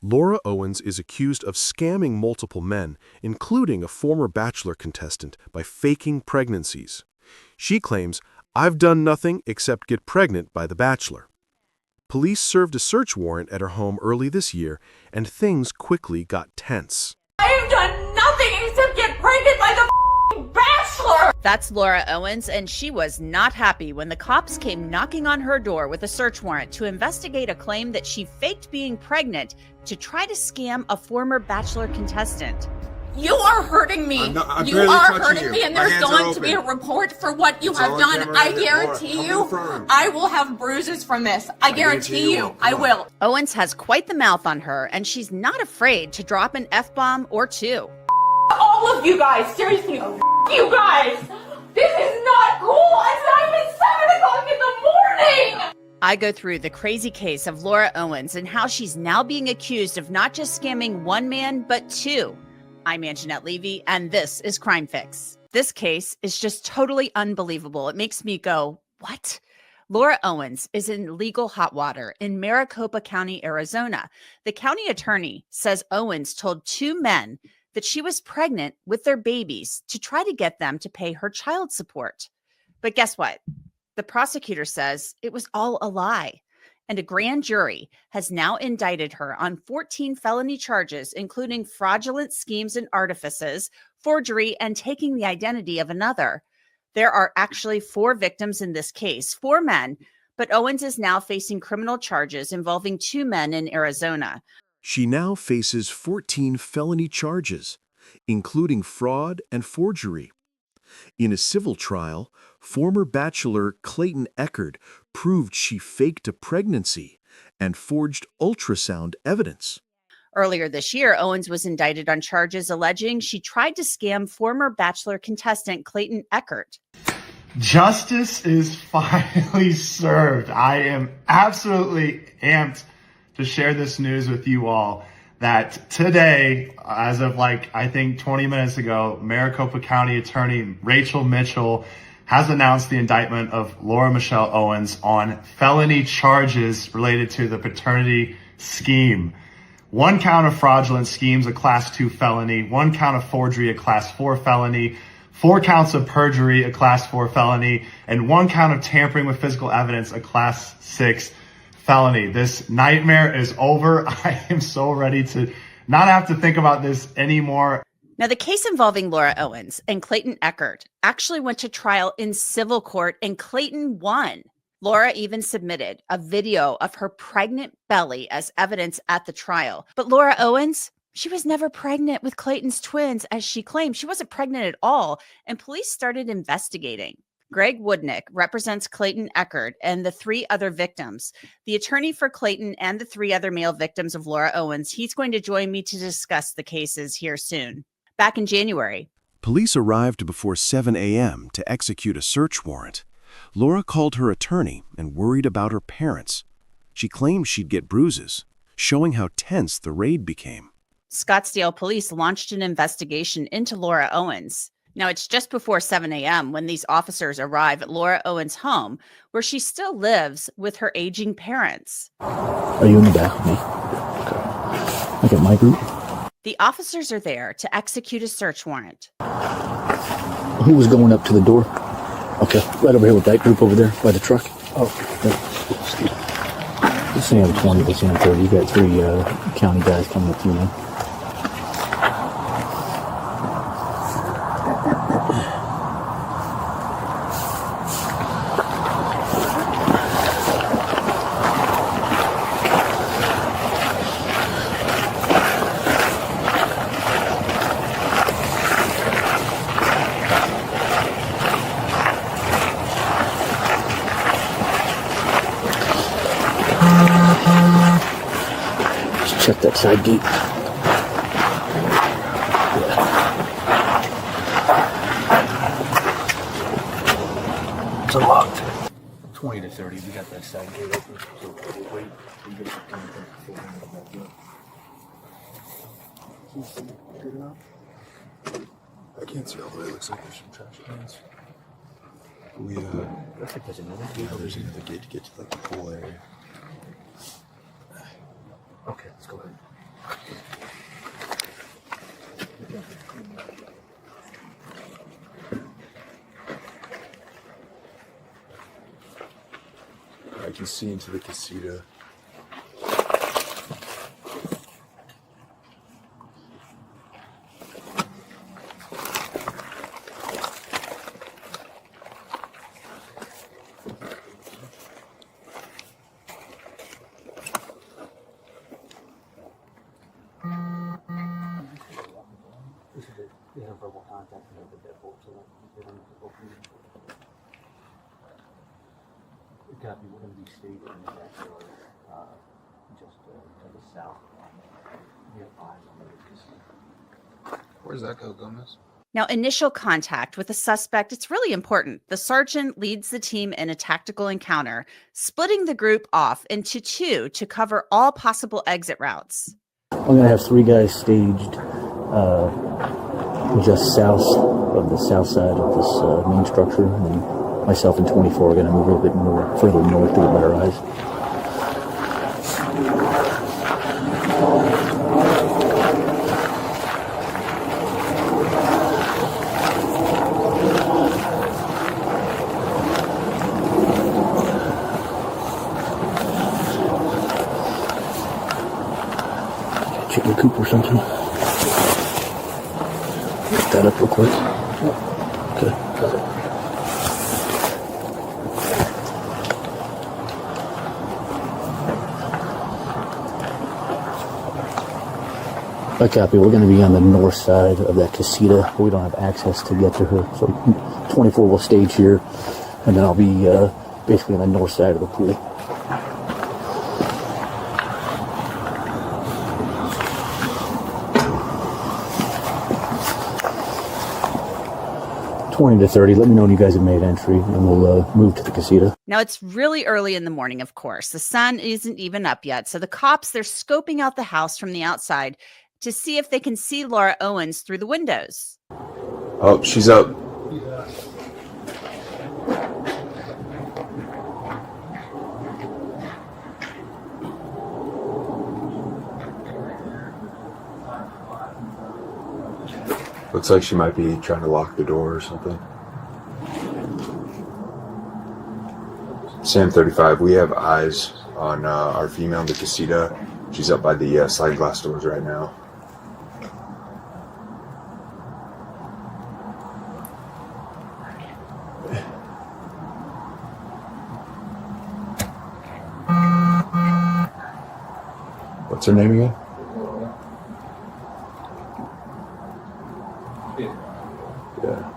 Laura Owens is accused of scamming multiple men, including a former Bachelor contestant, by faking pregnancies. She claims, "I've done nothing except get pregnant by the Bachelor." Police served a search warrant at her home early this year, and things quickly got tense. "I've done nothing except get pregnant by the Bachelor!" That's Laura Owens, and she was not happy when the cops came knocking on her door with a search warrant to investigate a claim that she faked being pregnant to try to scam a former Bachelor contestant. "You are hurting me. You are hurting me, and there's going to be a report for what you have done. I guarantee you, I will have bruises from this. I guarantee you, I will." Owens has quite the mouth on her, and she's not afraid to drop an F-bomb or two. All of you guys, seriously, you guys. This is not cool. It's not even 7 o'clock in the morning. I go through the crazy case of Laura Owens and how she's now being accused of not just scamming one man, but two. I'm Anjanette Levy, and this is Crime Fix. This case is just totally unbelievable. It makes me go, what? Laura Owens is in legal hot water in Maricopa County, Arizona. The county attorney says Owens told two men that she was pregnant with their babies to try to get them to pay her child support. But guess what? The prosecutor says it was all a lie. And a grand jury has now indicted her on 14 felony charges, including fraudulent schemes and artifices, forgery, and taking the identity of another. There are actually 4 victims in this case, 4 men, but Owens is now facing criminal charges involving 2 men in Arizona. She now faces 14 felony charges, including fraud and forgery. In a civil trial, former Bachelor Clayton Echard proved she faked a pregnancy and forged ultrasound evidence. Earlier this year, Owens was indicted on charges alleging she tried to scam former Bachelor contestant Clayton Echard. Justice is finally served. I am absolutely amped to share this news with you all that today, as of I think 20 minutes ago, Maricopa County Attorney Rachel Mitchell has announced the indictment of Laura Michelle Owens on felony charges related to the paternity scheme. 1 count of fraudulent schemes, a class 2 felony, 1 count of forgery, a class 4 felony, 4 counts of perjury, a class 4 felony, and 1 count of tampering with physical evidence, a class 6 felony. This nightmare is over. I am so ready to not have to think about this anymore. Now, the case involving Laura Owens and Clayton Echard actually went to trial in civil court, and Clayton won. Laura even submitted a video of her pregnant belly as evidence at the trial. But Laura Owens, she was never pregnant with Clayton's twins, as she claimed. She wasn't pregnant at all, and police started investigating. Greg Woodnick represents Clayton Echard and the 3 other victims. The attorney for Clayton and the 3 other male victims of Laura Owens, he's going to join me to discuss the cases here soon. Back in January, Police arrived before 7 a.m. to execute a search warrant. Laura called her attorney and worried about her parents. She claimed she'd get bruises, showing how tense the raid became. Scottsdale police launched an investigation into Laura Owens. Now, it's just before 7 a.m. when these officers arrive at Laura Owens' home, where she still lives with her aging parents. Are you in the back with me? Okay. I got my group. The officers are there to execute a search warrant. Who was going up to the door? Okay, right over here with that group over there by the truck. Oh, excuse me. This is 20, this is 30. You got 3 county guys coming up to you now. Check that side gate. Yeah. It's unlocked. 20 to 30, we got that side gate open. So wait, we get it done. Good enough? I can't see all the way. It looks like there's some trash cans. We, I think there's another gate. yeah, there's another gate to get to the pool area. Okay, let's go ahead. can see into the casita. We have verbal contact with the deadbolt, so that they don't have to open it. Copy, we're going to be staying in the backyard, just to the south. We have eyes on the casino. Where does that go, Gomez? Now, initial contact with the suspect, it's really important. The sergeant leads the team in a tactical encounter, splitting the group off into two to cover all possible exit routes. I'm going to have 3 guys staged just south of the south side of this main structure, and then myself and 24 are going to move a little bit more further north to get better eyes. Check the coop or something. Get that up real quick. Okay. I copy. We're going to be on the north side of that casita. We don't have access to get to her. So 24 will stage here, and then I'll be basically on the north side of the pool. To 30. Let me know when you guys have made entry, and we'll move to the casita. Now, it's really early in the morning, of course. The sun isn't even up yet. So the cops, they're scoping out the house from the outside to see if they can see Laura Owens through the windows. Oh, she's up. Looks like she might be trying to lock the door or something. Sam 35, we have eyes on our female in the casita. She's up by the sliding glass doors right now. What's her name again? Yeah.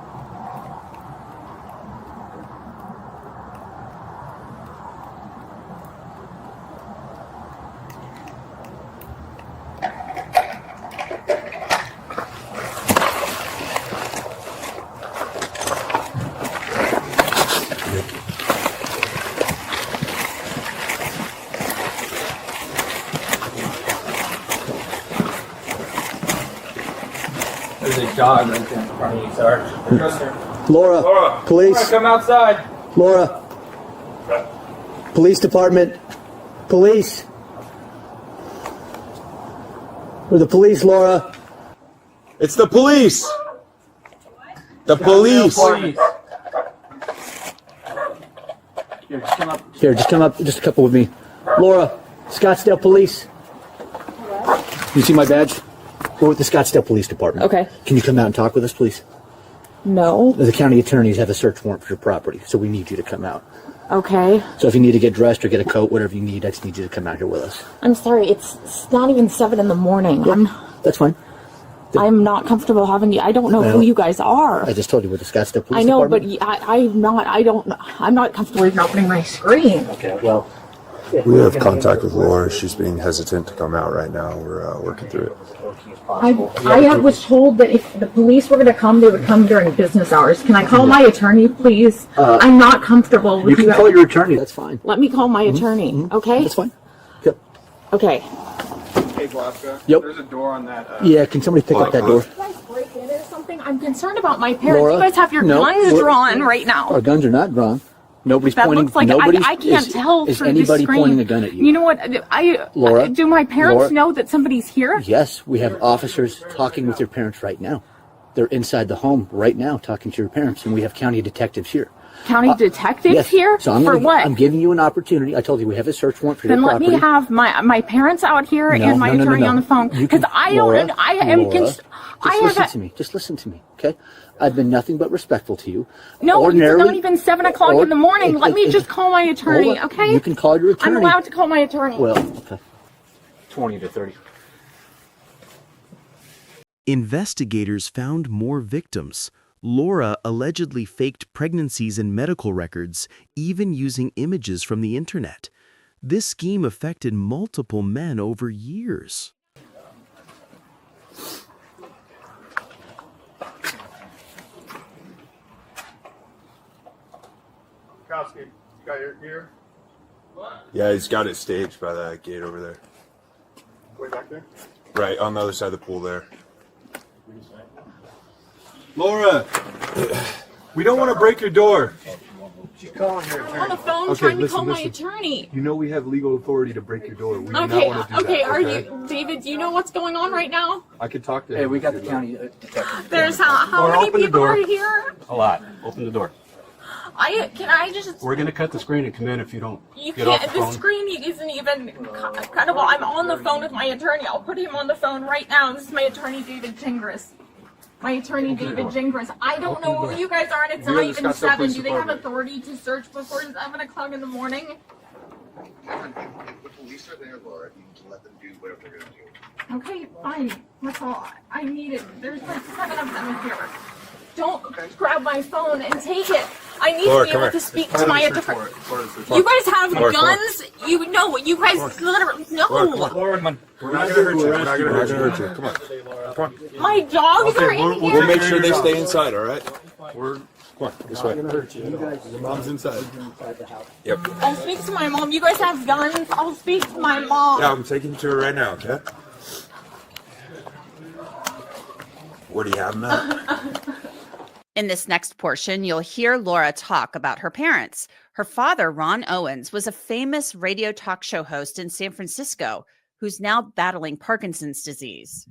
There's a dog right there in front of you, Sarge. Laura, police. Laura, come outside. Laura, police department, police. We're the police, Laura. It's the police! The police! Here, just come up, just a couple with me. Laura, Scottsdale Police. You see my badge? We're with the Scottsdale Police Department. Okay. Can you come out and talk with us, please? No. The county attorneys have a search warrant for your property, so we need you to come out. Okay. So if you need to get dressed or get a coat, whatever you need, I just need you to come out here with us. I'm sorry, it's not even 7 in the morning. Yeah, that's fine. I'm not comfortable having you. I don't know who you guys are. I just told you we're the Scottsdale Police Department. I know, Department. but I'm not comfortable even opening my screen. Okay, well. We have contact with Laura. She's being hesitant to come out right now. We're working through it. I was told that if the police were going to come, they would come during business hours. Can I call my attorney, please? I'm not comfortable with you. You can call your attorney. That's fine. Let me call my attorney, okay? That's fine. Yep. Okay. Hey, Glasgow. Yep. There's a door on that. Yeah, can somebody pick up that door? You guys break in or something? I'm concerned about my parents. Laura, you guys have your guns drawn right now. Our guns are not drawn. Nobody's that pointing. Looks like I can't tell is through anybody the screen. pointing a gun at you? You know what? Laura, do my parents know that somebody's here? Yes, we have officers talking with your parents right now. They're inside the home right now talking to your parents, and we have county detectives here. county detectives Yes. here? So For what? I'm giving you an opportunity. I told you we have a search warrant for your Then let property. me have my parents out here No, and my no, no, attorney no. on the phone. You Because can- I Laura, don't, I am, Laura, I just listen have to me. Just listen to me, okay? I've been nothing but respectful to you. No, it's Ordinarily, not even 7 o'clock in the morning. Let me just call my attorney, okay? You can call your attorney. I'm allowed to call my attorney. Well, okay. 20 to 30. Investigators found more victims. Laura allegedly faked pregnancies and medical records, even using images from the internet. This scheme affected multiple men over years. Kowski, you got your gear? Yeah, he's got it staged by that gate over there. Way back there? Right, on the other side of the pool there. Laura! We don't want to break your door. I'm on the phone trying to call my attorney. You know we have legal authority to break your door. We do not Okay, want to do okay, that. are you, David, do you know what's going on right now? I could talk to him. Hey, we got the county detective. There's how many open the people door. are here? A lot. Open the door. Can I just, We're going to cut the screen and come in if you don't you get off can't, the the phone. screen isn't even credible. I'm on the phone with my attorney. I'll put him on the phone right now. This is my attorney, David Gingras. My attorney, David Gingras. I don't know where you guys are, and it's We're not in the even Scottsdale 7. Police Do they have Department. authority to search before 7 o'clock in the morning? The police are there, Laura. You need to let them do whatever they're going to do. Okay, fine. That's all. I need it. There's like 7 of them in here. Don't grab my phone and take it. I need Laura, to be come able here. to speak to my attorney. You guys have guns? You know, you guys literally, no. Laura, come on. We're not going to hurt you. We're not going to hurt you. Come on. Come on. My dogs are in here. We'll make sure they stay inside, all right? Come on, this way. Your mom's inside. Yep. I'll speak to my mom. You guys have guns? I'll speak to my mom. Yeah, I'm taking you to her right now, okay? What do you have, Matt? In this next portion, you'll hear Laura talk about her parents. Her father, Ron Owens, was a famous radio talk show host in San Francisco who's now battling Parkinson's disease.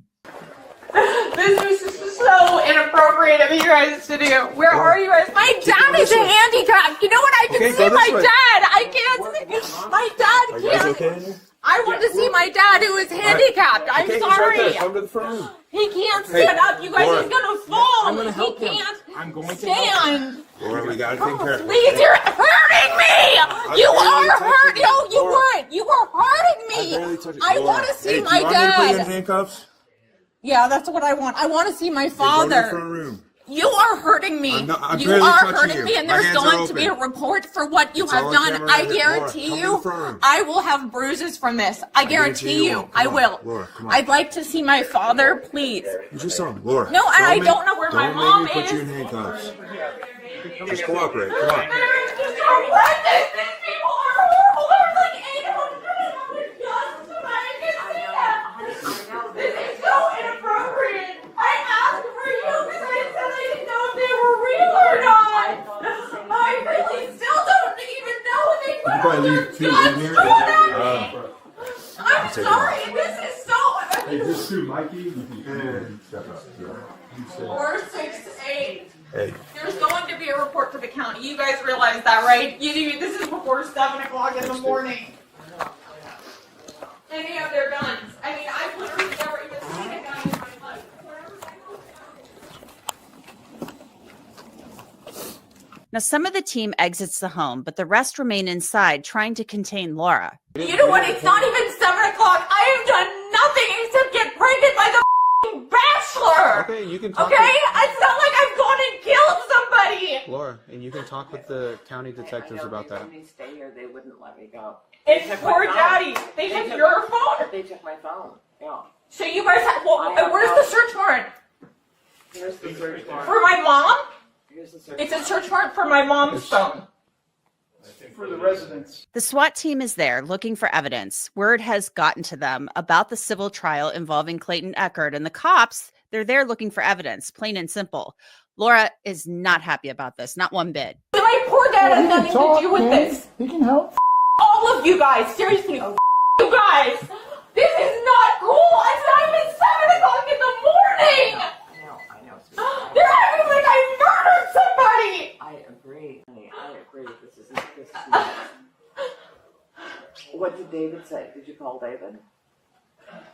This is so inappropriate of you guys to do. Where are you guys? My dad is handicapped. You know what? I can see my dad. I can't see. My dad can't. Okay in here? I want to see my dad who is handicapped. I'm Okay, he's sorry. right there. Come to the front room. He can't stand up. You guys, Laura. he's gonna fall. I'm gonna help he him. can't I'm going to stand. Laura, we got to take care of it. Please, you're hurting me. You are hurting. No, you weren't. You were hurting me. I want to see my Do you want me to put you in dad. handcuffs? Yeah, that's what I want. I want to see my Go to the front father. room. You are hurting me. I'm You barely are touching hurting you. me, and My there's hands are going to be a open. report for what you It's have all on done. camera I right there. Laura, guarantee come to you, the front room. I will have bruises from this. I guarantee you, won't. I Come on. will. Laura, come on. I'd like to see my father, please. You just saw him. Laura. No, and I don't know where my Don't mom make me put you in is. handcuffs. Just cooperate. Come on. Just horrendous. These people are horrible. There's like 800 guns tonight. I can see that. This is so inappropriate. I asked for you because I said I didn't know if they were real or not. I really still don't even know if they put probably their leave two in guns here. thrown at me. I'm sorry. This is so. Just sue Mikey and step up. 468. Hey. There's going to be a report to the county. You guys realize that, right? This is before 7 o'clock in the morning. Any of their guns. I mean, I've literally never even seen a gun in my life. Now, some of the team exits the home, but the rest remain inside trying to contain Laura. You know what? It's not even 7 o'clock. I have done nothing except get pregnant by the f***ing bachelor. Okay, you can talk. Okay? It's not like I've gone and killed somebody. Laura, and you can talk with the county detectives about that. Let me stay here. They wouldn't let me go. It's poor daddy. They took your phone? They took my phone. Yeah. So you guys have, where's the search warrant? Here's the search warrant. For my mom? Here's the search It's a search warrant for my mom's phone. For the residents. The SWAT team is there looking for evidence. Word has gotten to them about the civil trial involving Clayton Eckert, and the cops, they're there looking for evidence, plain and simple. Laura is not happy about this, not one bit. My poor dad has nothing to do with this. He can help. All of you guys, seriously, you guys. This is not cool. It's not even 7 o'clock in the morning. I know. They're acting like I murdered somebody. I agree. Honey. David say? Did you call David?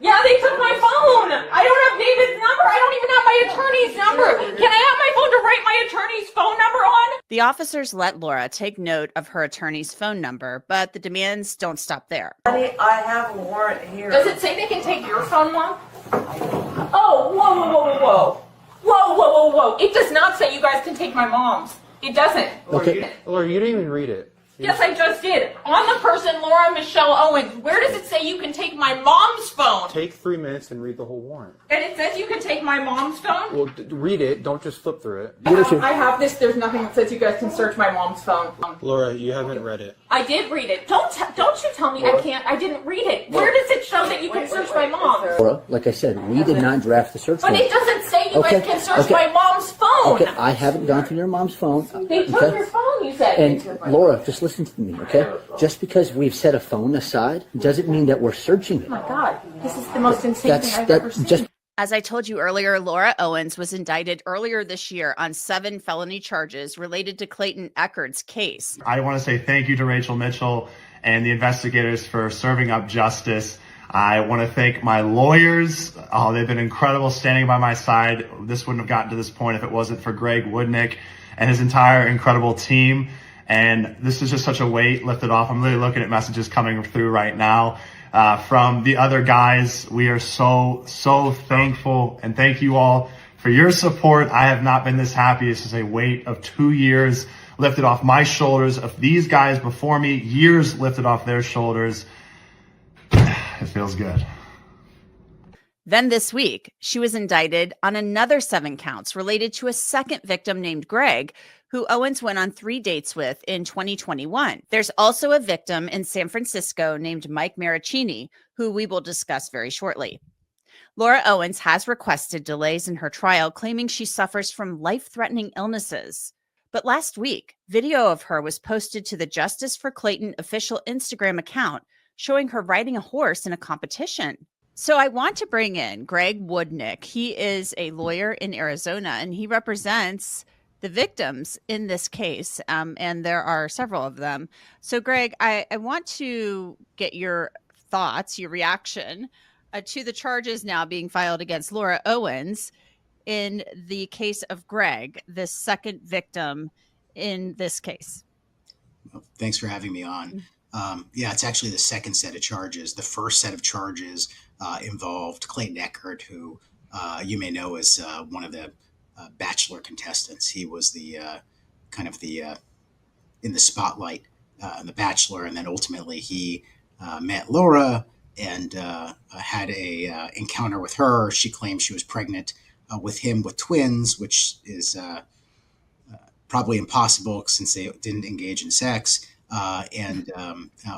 Yeah, they took my phone. I don't have David's number. I don't even have my attorney's number. Can I have my phone to write my attorney's phone number on? The officers let Laura take note of her attorney's phone number, but the demands don't stop there. Honey, I have a warrant here. Does it say they can take your phone, Mom? Oh, whoa, whoa, whoa, whoa, whoa. Whoa, whoa, whoa, whoa. It does not say you guys can take my mom's. It doesn't. Okay. Laura, you didn't even read it. Yes, I just did. On the person, Laura Michelle Owens, where does it say you can take my mom's phone? Take 3 minutes and read the whole warrant. And it says you can take my mom's phone? Well, read it. Don't just flip through it. I have this. There's nothing that says you guys can search my mom's phone. Laura, you haven't read it. I did read it. Don't you tell me I can't. I didn't read it. Where does it show that you can search my mom? Laura, like I said, we did not draft the search But warrant. it doesn't say you guys can search okay. my mom's phone. Okay, I haven't gone through your mom's phone. They took your phone, you said. And Laura, just listen to me, okay? Just because we've set a phone aside doesn't mean that we're searching it. Oh my God, this is the most insane thing I've ever seen. As I told you earlier, Laura Owens was indicted earlier this year on 7 felony charges related to Clayton Eckerd's case. I want to say thank you to Rachel Mitchell and the investigators for serving up justice. I want to thank my lawyers. Oh, they've been incredible standing by my side. This wouldn't have gotten to this point if it wasn't for Greg Woodnick and his entire incredible team. And this is just such a weight lifted off. I'm really looking at messages coming through right now from the other guys. We are so thankful, and thank you all for your support. I have not been this happy. This is a weight of 2 years lifted off my shoulders, of these guys before me, years lifted off their shoulders. It feels good. Then this week, she was indicted on another 7 counts related to a second victim named Greg, who Owens went on 3 dates with in 2021. There's also a victim in San Francisco named Mike Maricini, who we will discuss very shortly. Laura Owens has requested delays in her trial, claiming she suffers from life-threatening illnesses. But last week, video of her was posted to the Justice for Clayton official Instagram account, showing her riding a horse in a competition. So I want to bring in Greg Woodnick. He is a lawyer in Arizona, and he represents the victims in this case, and there are several of them. So, Greg, I want to get your thoughts, your reaction to the charges now being filed against Laura Owens in the case of Greg, the second victim in this case. Well, thanks for having me on. Yeah, it's actually the second set of charges. The first set of charges involved Clayton Eckerd, who you may know as one of the Bachelor contestants. He was the in the spotlight in the Bachelor, and then ultimately he met Laura and had a encounter with her. She claimed she was pregnant with him with twins, which is probably impossible since they didn't engage in sex. And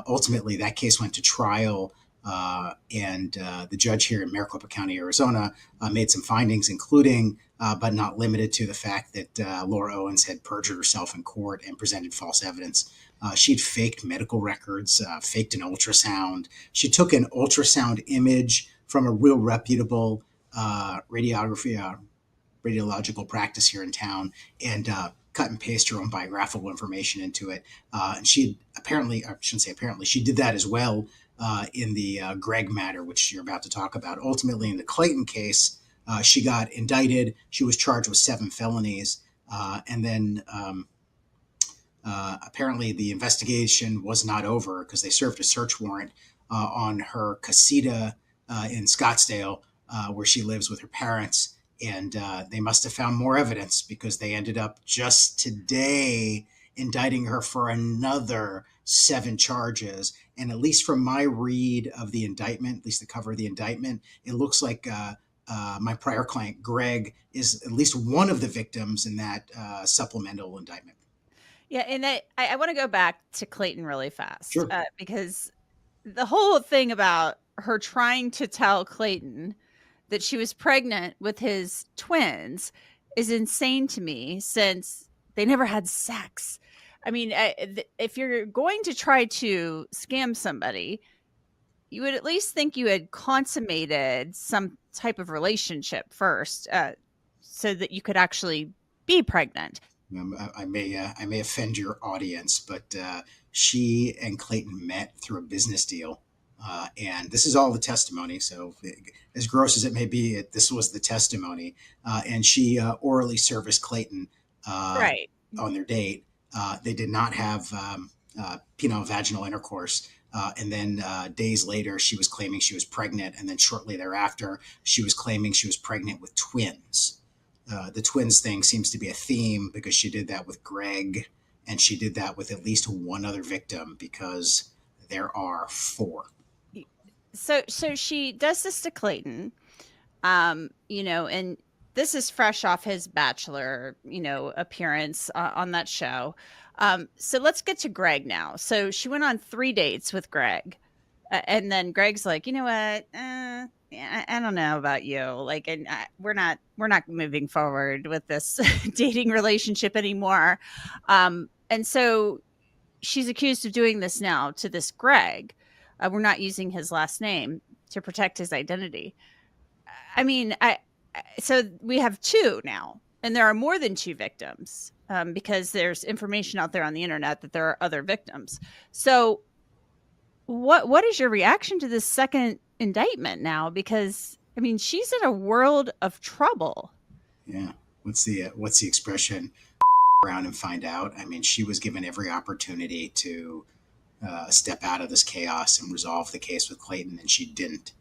ultimately, that case went to trial. And the judge here in Maricopa County, Arizona, made some findings, including, but not limited to, the fact that Laura Owens had perjured herself in court and presented false evidence. She'd faked medical records, faked an ultrasound. She took an ultrasound image from a real reputable radiological practice here in town and cut and paste her own biographical information into it. And she apparently, I shouldn't say apparently, she did that as well in the Greg matter, which you're about to talk about. Ultimately, in the Clayton case, she got indicted. She was charged with 7 felonies. And then apparently the investigation was not over because they served a search warrant on her casita in Scottsdale, where she lives with her parents. And they must have found more evidence because they ended up just today indicting her for another 7 charges. And at least from my read of the indictment, at least the cover of the indictment, it looks like my prior client, Greg, is at least one of the victims in that supplemental indictment. Yeah, and I want to go back to Clayton really fast. Sure. Because the whole thing about her trying to tell Clayton that she was pregnant with his twins is insane to me, since they never had sex. I mean, if you're going to try to scam somebody, you would at least think you had consummated some type of relationship first, so that you could actually be pregnant. I may offend your audience, but she and Clayton met through a business deal. And this is all the testimony. So, as gross as it may be, this was the testimony. And she orally serviced Clayton Right. on their date. They did not have penile vaginal intercourse. And then days later, she was claiming she was pregnant. And then shortly thereafter, she was claiming she was pregnant with twins. The twins thing seems to be a theme because she did that with Greg, and she did that with at least one other victim, because there are 4. So she does this to Clayton, and this is fresh off his Bachelor, appearance on that show. So let's get to Greg now. So she went on 3 dates with Greg, and then Greg's like, you know what? I don't know about you. Like, and we're not moving forward with this dating relationship anymore. And so she's accused of doing this now to this Greg. We're not using his last name to protect his identity. I mean, so we have 2 now, and there are more than 2 victims, because there's information out there on the internet that there are other victims. So what is your reaction to this second indictment now? Because I mean, she's in a world of trouble. Yeah. What's the expression? Around and find out. I mean, she was given every opportunity to step out of this chaos and resolve the case with Clayton, and she didn't.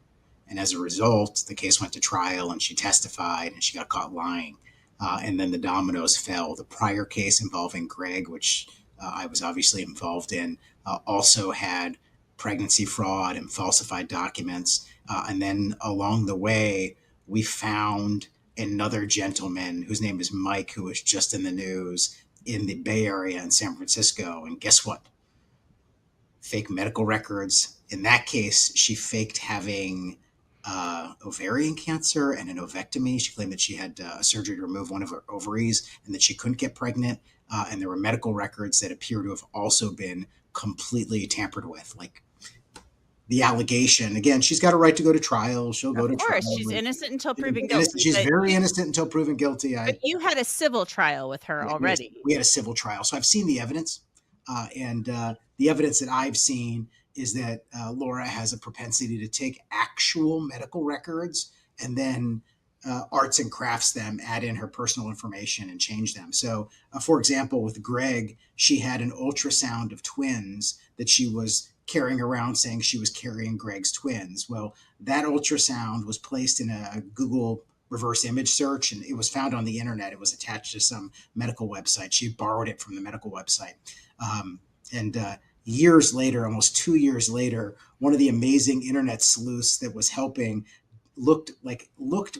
And as a result, the case went to trial, and she testified, and she got caught lying. And then the dominoes fell. The prior case involving Greg, which I was obviously involved in, also had pregnancy fraud and falsified documents. And then along the way, we found another gentleman whose name is Mike, who was just in the news in the Bay Area in San Francisco. And guess what? Fake medical records. In that case, she faked having ovarian cancer and an ovectomy. She claimed that she had a surgery to remove one of her ovaries and that she couldn't get pregnant. And there were medical records that appear to have also been completely tampered with. Like, the allegation, again, she's got a right to go to trial. She'll go to trial. Of course, she's innocent until proven guilty. She's very innocent until proven guilty. But you had a civil trial with her already. We had a civil trial. So I've seen the evidence. And the evidence that I've seen is that Laura has a propensity to take actual medical records and then arts and crafts them, add in her personal information and change them. So, for example, with Greg, she had an ultrasound of twins that she was carrying around saying she was carrying Greg's twins. Well, that ultrasound was placed in a Google reverse image search, and it was found on the internet. It was attached to some medical website. She borrowed it from the medical website. And years later, almost 2 years later, one of the amazing internet sleuths that was helping looked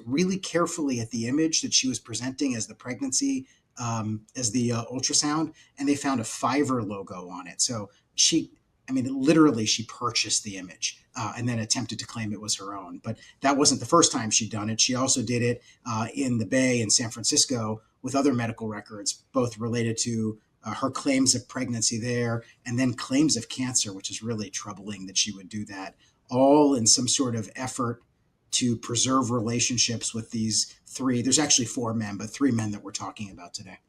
really carefully at the image that she was presenting as the pregnancy, as the ultrasound, and they found a Fiverr logo on it. So literally she purchased the image and then attempted to claim it was her own. But that wasn't the first time she'd done it. She also did it in the Bay in San Francisco with other medical records, both related to her claims of pregnancy there and then claims of cancer, which is really troubling that she would do that, all in some sort of effort to preserve relationships with these 3. There's actually 4 men, but 3 men that we're talking about today.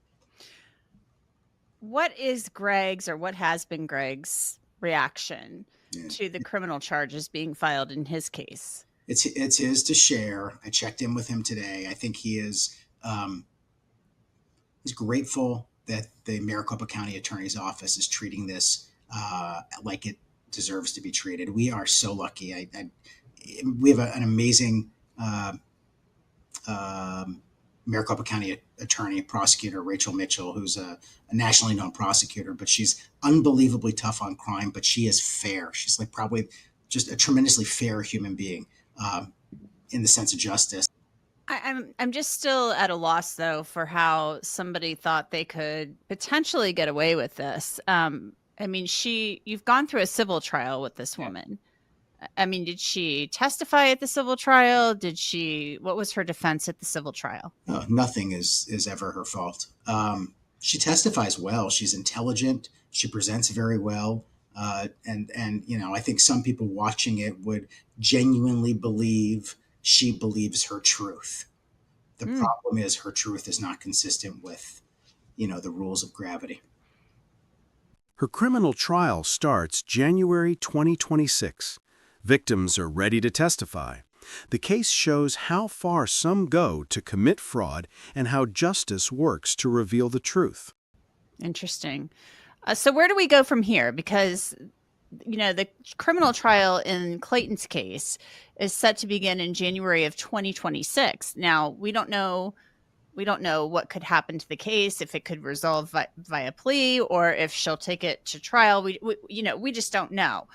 What is Greg's, or what has been Greg's, reaction to the criminal charges being filed in his case? It's his to share. I checked in with him today. I think he is he's grateful that the Maricopa County Attorney's Office is treating this like it deserves to be treated. We are so lucky. We have an amazing Maricopa County attorney, prosecutor, Rachel Mitchell, who's a nationally known prosecutor, but she's unbelievably tough on crime, but she is fair. She's like probably just a tremendously fair human being in the sense of justice. I'm just still at a loss, though, for how somebody thought they could potentially get away with this. You've gone through a civil trial with this woman. I mean, did she testify at the civil trial? What was her defense at the civil trial? No, nothing is ever her fault. She testifies well. She's intelligent. She presents very well. And I think some people watching it would genuinely believe she believes her truth. The problem is her truth is not consistent with, the rules of gravity. Her criminal trial starts January 2026. Victims are ready to testify. The case shows how far some go to commit fraud and how justice works to reveal the truth. Interesting. So where do we go from here? Because, the criminal trial in Clayton's case is set to begin in January of 2026. Now, we don't know what could happen to the case, if it could resolve via plea or if she'll take it to trial. We just don't know.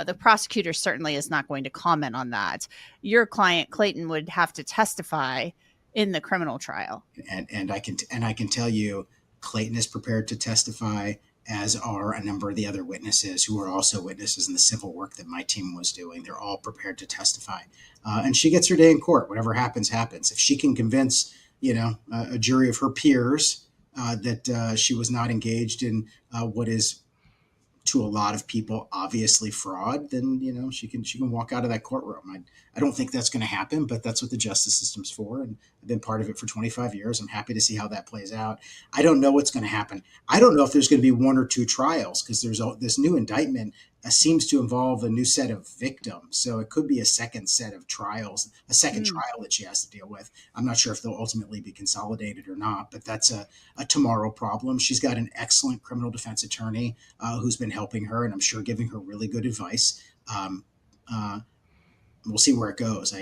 The prosecutor certainly is not going to comment on that. Your client, Clayton, would have to testify in the criminal trial. And I can tell you, Clayton is prepared to testify, as are a number of the other witnesses who are also witnesses in the civil work that my team was doing. They're all prepared to testify. And she gets her day in court. Whatever happens, happens. If she can convince, a jury of her peers that she was not engaged in what is, to a lot of people, obviously fraud, then she can walk out of that courtroom. I don't think that's going to happen, but that's what the justice system's for, and I've been part of it for 25 years. I'm happy to see how that plays out. I don't know what's going to happen. I don't know if there's going to be one or two trials, because there's this new indictment seems to involve a new set of victims, so it could be a second set of trials, a second trial that she has to deal with. I'm not sure if they'll ultimately be consolidated or not, but that's a tomorrow problem. She's got an excellent criminal defense attorney who's been helping her, and I'm sure giving her really good advice. We'll see where it goes.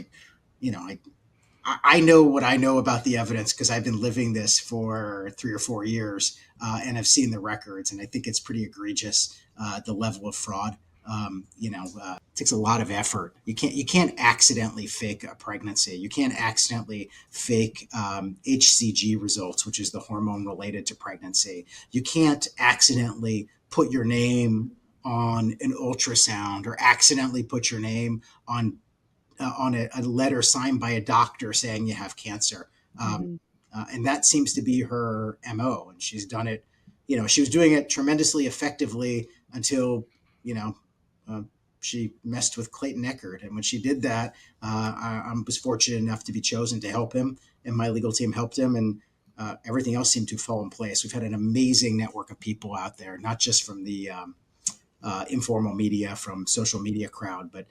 I know what I know about the evidence because I've been living this for 3 or 4 years, and I've seen the records, and I think it's pretty egregious, the level of fraud. It takes a lot of effort. You can't accidentally fake a pregnancy. You can't accidentally fake HCG results, which is the hormone related to pregnancy. You can't accidentally put your name on an ultrasound or accidentally put your name on a letter signed by a doctor saying you have cancer. And that seems to be her MO. And she's done it, she was doing it tremendously effectively until, she messed with Clayton Eckert. And when she did that, I was fortunate enough to be chosen to help him, and my legal team helped him. And everything else seemed to fall in place. We've had an amazing network of people out there, not just from the informal media, from social media crowd, but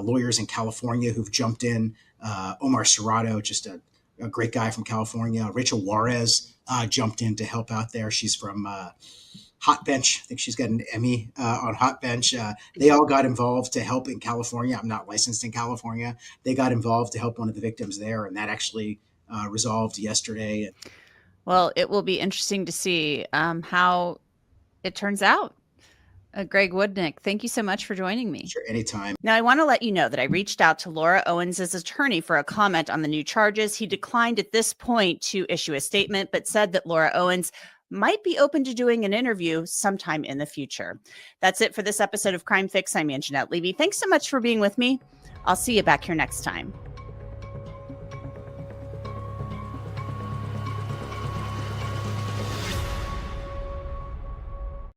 lawyers in California who've jumped in. Omar Serrato, just a great guy from California. Rachel Juarez jumped in to help out there. She's from Hot Bench. I think she's got an Emmy on Hot Bench. They all got involved to help in California. I'm not licensed in California. They got involved to help one of the victims there, and that actually resolved yesterday. Well, it will be interesting to see how it turns out. Greg Woodnick, thank you so much for joining me. Sure, anytime. Now, I want to let you know that I reached out to Laura Owens' attorney for a comment on the new charges. He declined at this point to issue a statement, but said that Laura Owens might be open to doing an interview sometime in the future. That's it for this episode of Crime Fix. I'm Anjanette Levy. Thanks so much for being with me. I'll see you back here next time.